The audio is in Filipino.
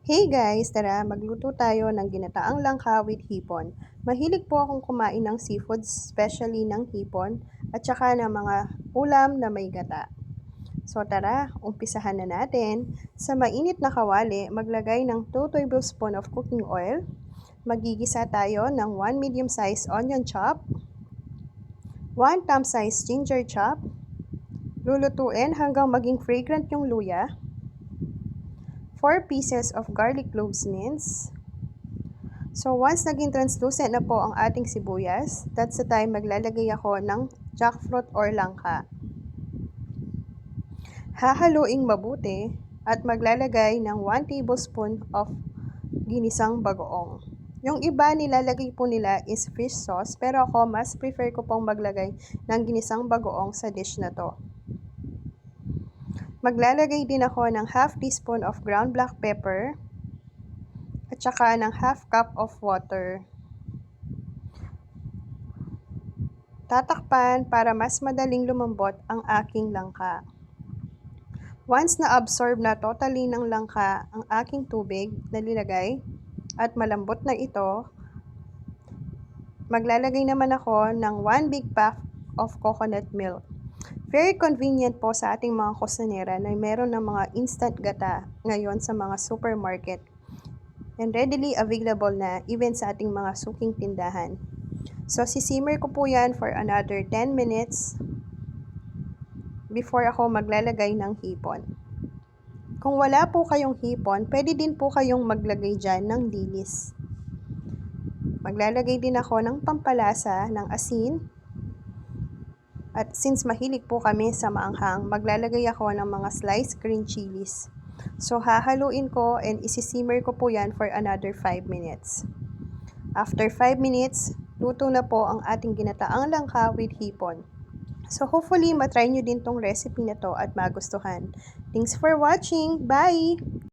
Hey guys, tara magluto tayo ng ginataang langka with hipon. Mahilig po akong kumain ng seafoods, especially ng hipon, at saka ng mga ulam na may gata. So tara, umpisahan na natin. Sa mainit na kawali, maglagay ng 2 tablespoon of cooking oil. Magigisa tayo ng 1 medium-sized onion chop, 1 thumb-sized ginger chop. Lulutuin hanggang maging fragrant yung luya. 4 pieces of garlic cloves minced. So once naging translucent na po ang ating sibuyas, that's the time maglalagay ako ng jackfruit or langka. Hahaluing mabuti at maglalagay ng 1 tablespoon of ginisang bagoong. Yung iba nilalagay po nila is fish sauce, pero ako mas prefer ko pong maglagay ng ginisang bagoong sa dish na to. Maglalagay din ako ng half teaspoon of ground black pepper at saka ng half cup of water. Tatakpan para mas madaling lumambot ang aking langka. Once na-absorb na totally ng langka ang aking tubig na nilagay at malambot na ito, maglalagay naman ako ng 1 big pack of coconut milk. Very convenient po sa ating mga kusinera na meron ng mga instant gata ngayon sa mga supermarket. And readily available na even sa ating mga suking tindahan. So, sisimmer ko po yan for another 10 minutes before ako maglalagay ng hipon. Kung wala po kayong hipon, pwede din po kayong maglagay dyan ng dilis. Maglalagay din ako ng pampalasa ng asin. At since mahilig po kami sa maanghang, maglalagay ako ng mga sliced green chilies. So, hahaluin ko and isisimmer ko po yan for another 5 minutes. After 5 minutes, luto na po ang ating ginataang langka with hipon. So, hopefully, matry nyo din tong recipe na to at magustuhan. Thanks for watching! Bye!